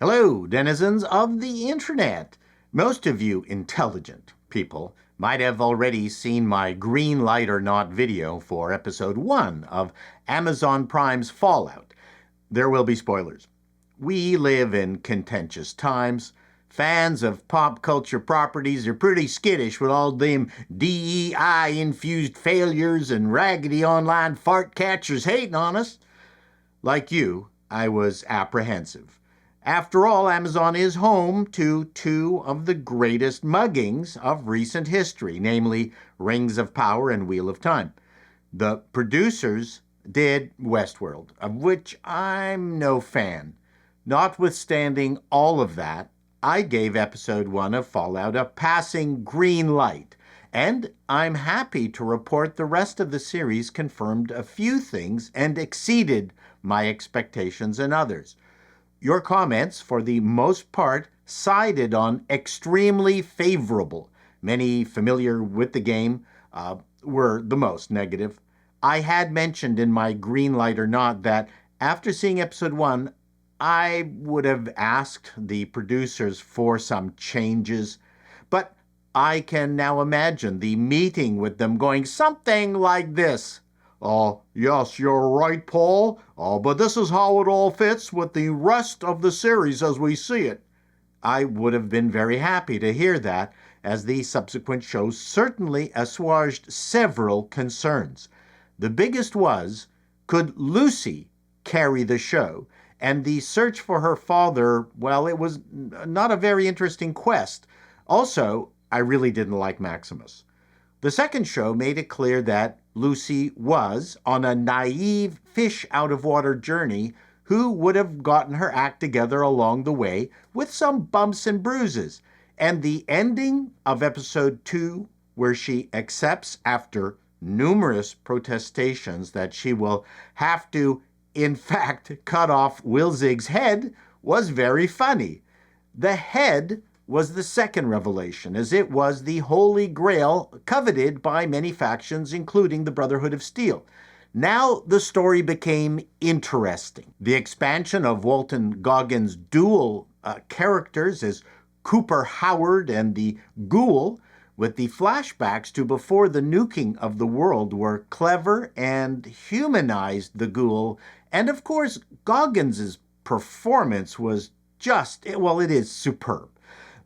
Hello, denizens of the internet. Most of you intelligent people might have already seen my green light or not video for episode 1 of Amazon Prime's Fallout. There will be spoilers. We live in contentious times. Fans of pop culture properties are pretty skittish with all them DEI-infused failures and raggedy online fart catchers hating on us. Like you, I was apprehensive. After all, Amazon is home to two of the greatest muggings of recent history, namely Rings of Power and Wheel of Time. The producers did Westworld, of which I'm no fan. Notwithstanding all of that, I gave episode 1 of Fallout a passing green light, and I'm happy to report the rest of the series confirmed a few things and exceeded my expectations in others. Your comments, for the most part, sided on extremely favorable. Many familiar with the game were the most negative. I had mentioned in my green light or not that after seeing episode 1, I would have asked the producers for some changes, but I can now imagine the meeting with them going something like this. Yes, you're right, Paul, but this is how it all fits with the rest of the series as we see it. I would have been very happy to hear that, as the subsequent shows certainly assuaged several concerns. The biggest was, could Lucy carry the show? And the search for her father, well, it was not a very interesting quest. Also, I really didn't like Maximus. The second show made it clear that Lucy was on a naive fish-out-of-water journey who would have gotten her act together along the way with some bumps and bruises. And the ending of episode 2, where she accepts after numerous protestations that she will have to, in fact, cut off Wilzig's head, was very funny. The head was the second revelation, as it was the Holy Grail coveted by many factions, including the Brotherhood of Steel. Now the story became interesting. The expansion of Walton Goggins' dual characters as Cooper Howard and the Ghoul, with the flashbacks to before the nuking of the world, were clever and humanized the Ghoul. And of course, Goggins' performance was it is superb.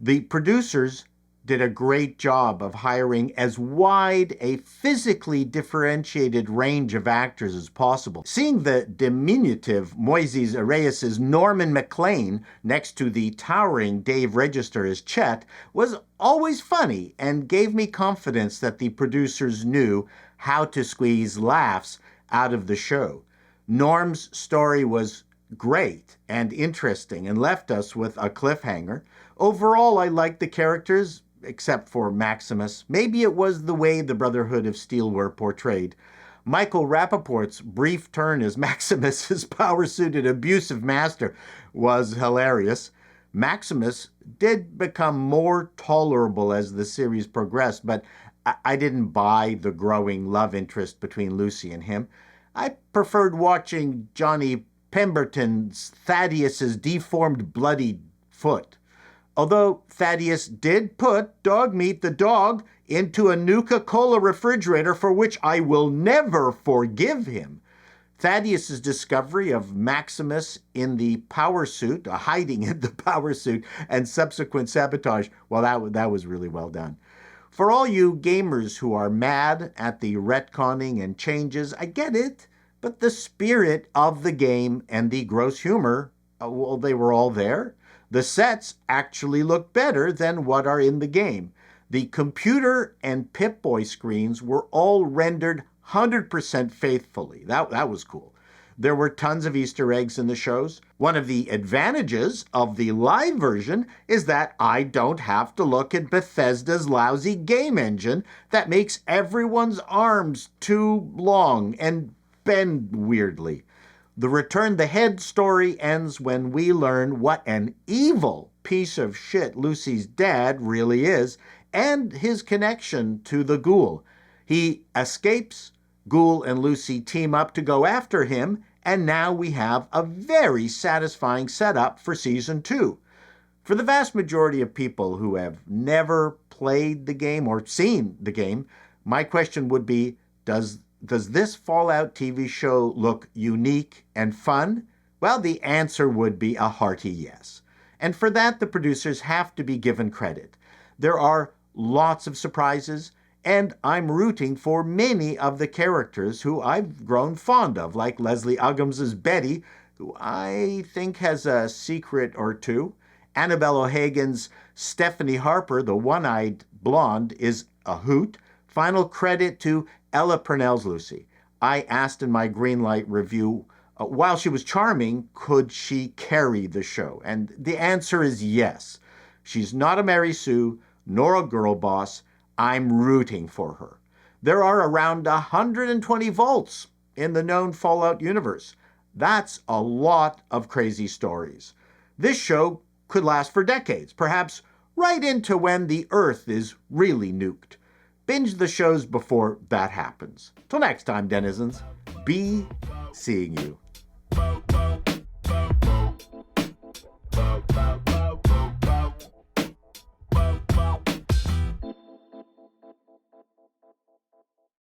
The producers did a great job of hiring as wide a physically differentiated range of actors as possible. Seeing the diminutive Moises Arias' Norman MacLean next to the towering Dave Register as Chet was always funny and gave me confidence that the producers knew how to squeeze laughs out of the show. Norm's story was great and interesting and left us with a cliffhanger. Overall, I liked the characters, except for Maximus. Maybe it was the way the Brotherhood of Steel were portrayed. Michael Rappaport's brief turn as Maximus's power-suited abusive master was hilarious. Maximus did become more tolerable as the series progressed, but I didn't buy the growing love interest between Lucy and him. I preferred watching Johnny Pemberton's Thaddeus's deformed, bloody foot. Although Thaddeus did put Dogmeat the dog into a Nuka-Cola refrigerator, for which I will never forgive him. Thaddeus's discovery of Maximus in the power suit, hiding in the power suit, and subsequent sabotage, well, that was really well done. For all you gamers who are mad at the retconning and changes, I get it, but the spirit of the game and the gross humor, well, they were all there. The sets actually look better than what are in the game. The computer and Pip-Boy screens were all rendered 100% faithfully. That was cool. There were tons of Easter eggs in the shows. One of the advantages of the live version is that I don't have to look at Bethesda's lousy game engine that makes everyone's arms too long and bend weirdly. The Return the Head story ends when we learn what an evil piece of shit Lucy's dad really is, and his connection to the Ghoul. He escapes, Ghoul and Lucy team up to go after him, and now we have a very satisfying setup for Season 2. For the vast majority of people who have never played the game or seen the game, my question would be, does this Fallout TV show look unique and fun? Well, the answer would be a hearty yes. And for that, the producers have to be given credit. There are lots of surprises, and I'm rooting for many of the characters who I've grown fond of, like Leslie Uggams' Betty, who I think has a secret or two. Annabelle O'Hagan's Stephanie Harper, the one-eyed blonde, is a hoot. Final credit to Ella Purnell's Lucy. I asked in my Greenlight review, while she was charming, could she carry the show? And the answer is yes. She's not a Mary Sue, nor a girl boss. I'm rooting for her. There are around 120 vaults in the known Fallout universe. That's a lot of crazy stories. This show could last for decades, perhaps right into when the Earth is really nuked. Binge the shows before that happens. Till next time, denizens, be seeing you.